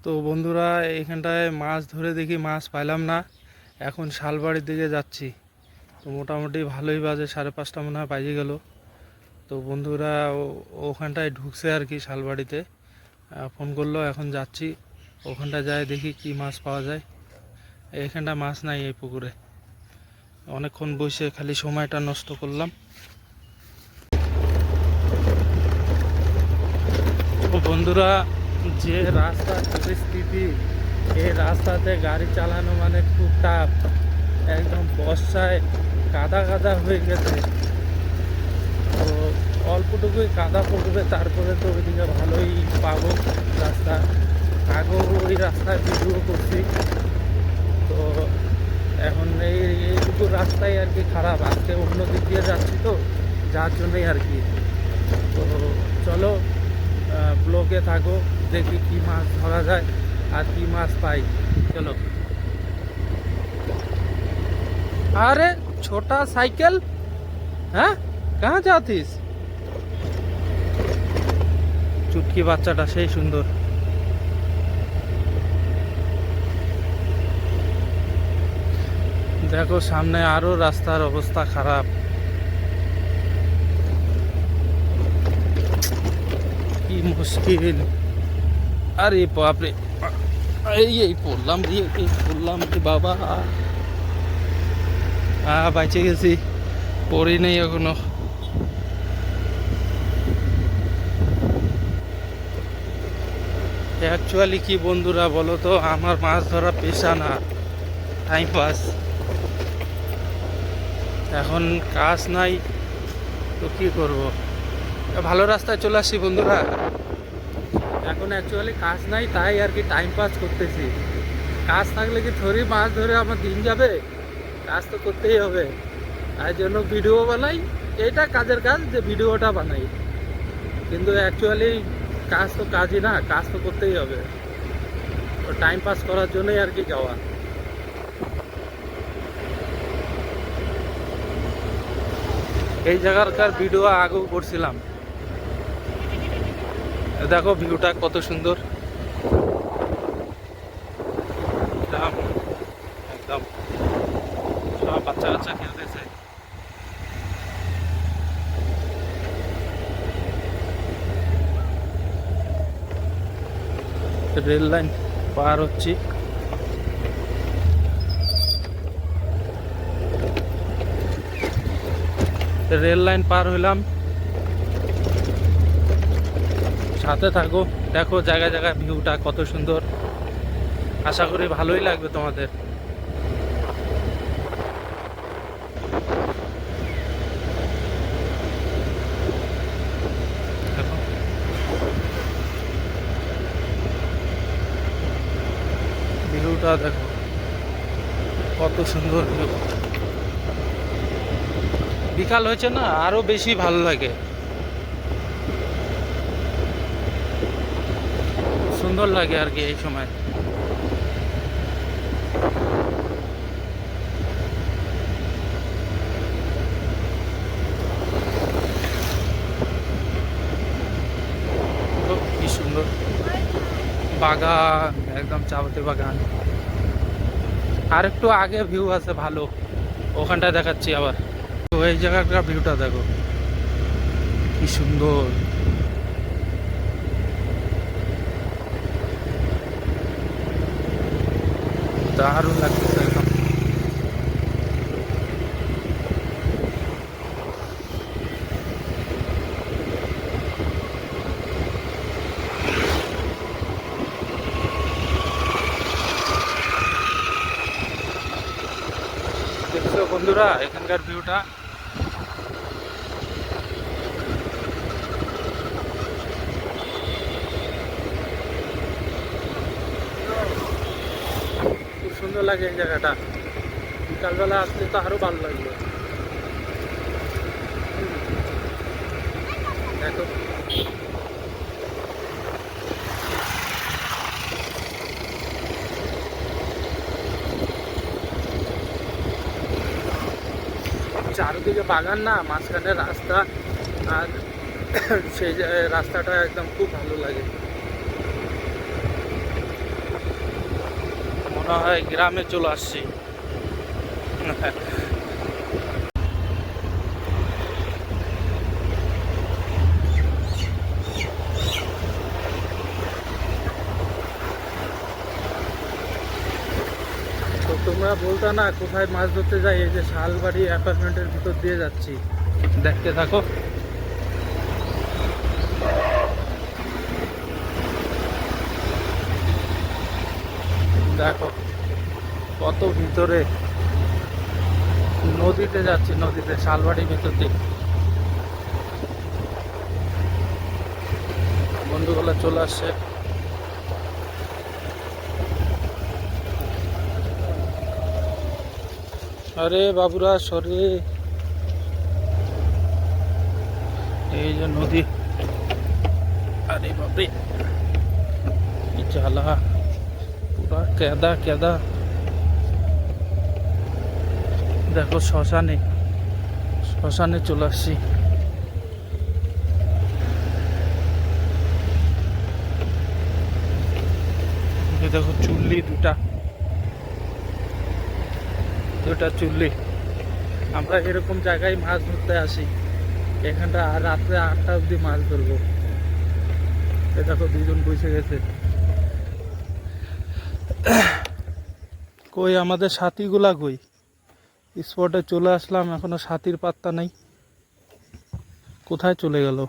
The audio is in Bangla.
তো বন্ধুরা, এখানটায় মাছ ধরে দেখি মাছ পাইলাম না। এখন শালবাড়ির দিকে যাচ্ছি। তো মোটামুটি ভালোই বাজে, 5:30 মনে হয় বাজে গেল। তো বন্ধুরা ওখানটায় ঢুকছে আর কি, শালবাড়িতে ফোন করলো। এখন যাচ্ছি ওখানটায়, যায় দেখি কি মাছ পাওয়া যায়। এখানটা মাছ নাই এই পুকুরে। অনেকক্ষণ বসে খালি সময়টা নষ্ট করলাম। তো বন্ধুরা, যে রাস্তার পরিস্থিতি, এই রাস্তাতে গাড়ি চালানো মানে খুব টাফ। একদম বর্ষায় কাদা কাদা হয়ে গেছে। তো অল্পটুকুই কাদা পড়বে, তারপরে তো ওইদিকে ভালোই পাবো রাস্তা। আগেও ওই রাস্তায় ভিডিও করছি। তো এখন এইটুকু রাস্তায় আর কি খারাপ। আজকে অন্য দিক দিয়ে যাচ্ছি, তো যার জন্যই আর কি। তো চলো, ব্লগে থাকো, দেখি কি মাছ ধরা যায় আর কি মাছ পাই। চলো। আরে ছোটা সাইকেল, হ্যাঁ কাহা যাতিস? চুটকি বাচ্চাটা সেই সুন্দর। দেখো সামনে আরো রাস্তার অবস্থা খারাপ। কি মুশকিল। আরে বাপরে, এই পড়লাম রে, এই পড়লাম রে বাবা। বাইচে গেছি, পড়ি নেই এখনো। অ্যাকচুয়ালি কি বন্ধুরা বলো তো, আমার মাছ ধরা পেশা না, টাইম পাস। এখন কাজ নাই, তো কি করব। ভালো রাস্তায় চলে আসছি বন্ধুরা। এখন অ্যাকচুয়ালি কাজ নাই, তাই আর কি টাইম পাস করতেছি। কাজ থাকলে কি থরি মাছ ধরে আমার দিন যাবে? কাজ তো করতেই হবে, তাই জন্য ভিডিও বানাই। এটা কাজের কাজ যে ভিডিওটা বানাই, কিন্তু অ্যাকচুয়ালি কাজ তো কাজই না, কাজ তো করতেই হবে। তো টাইম পাস করার জন্যই আর কি যাওয়া। এই জায়গাকার ভিডিও আগেও করছিলাম। দেখো ভিউটা কত সুন্দর, একদম একদম সব বাচ্চা কাচ্চা খেলতেছে। রেল লাইন পার হচ্ছি। রেল লাইন পার হইলাম, সাথে থাকো। দেখো জায়গায় জায়গায় ভিউটা কত সুন্দর। আশা করি ভালোই লাগবে তোমাদের। দেখো ভিউটা, দেখো কত সুন্দর ভিউ। বিকাল হয়েছে না, আরো বেশি ভালো লাগে। সুন্দর লাগে আর কি এই সময়। তো কি সুন্দর বাগান, একদম চাপাতি বাগান। আর একটু আগে ভিউ আছে ভালো, ওখানটায় দেখাচ্ছি আবার। তো এই জায়গাটার ভিউটা দেখো কি সুন্দর। দারুণ লাগতেছে একদম। দেখছো বন্ধুরা এখানকার ভিউটা? খুব সুন্দর লাগে এই জায়গাটা। বিকালবেলা আসলে তো আরো ভালো লাগবে। দেখো চারদিকে বাগান না, মাঝখানে রাস্তা। আর সেই রাস্তাটা একদম খুব ভালো লাগে। মনে হয় গ্রামে চলে আসছি। তো তোমরা বলতো না কোথায় মাছ ধরতে যাই, এই যে শালবাড়ি অ্যাপার্টমেন্টের ভিতর দিয়ে যাচ্ছি, দেখতে থাকো। দেখো কত ভিতরে, নদীতে যাচ্ছি, নদীতে শালবাড়ির ভিতর দিয়ে। বন্ধুগুলো চলে আসছে। আরে বাবুরা সরে, এই যে নদী। আরে বাপরে কি জ্বালা, পুরা কেদা কেদা। দেখো শ্মশানে, শ্মশানে চলে আসছি। এই দেখো চুল্লি দুটা, দুটা চুল্লি। আমরা এরকম জায়গায় মাছ ধরতে আসি, এখানটা আর রাত্রে 8টা অবধি মাছ ধরবো। এ দেখো দুজন বসে গেছে। কই আমাদের সাথীগুলা কই? স্পটে চলে আসলাম, এখনো সাথীর পাত্তা নাই, কোথায় চলে গেল?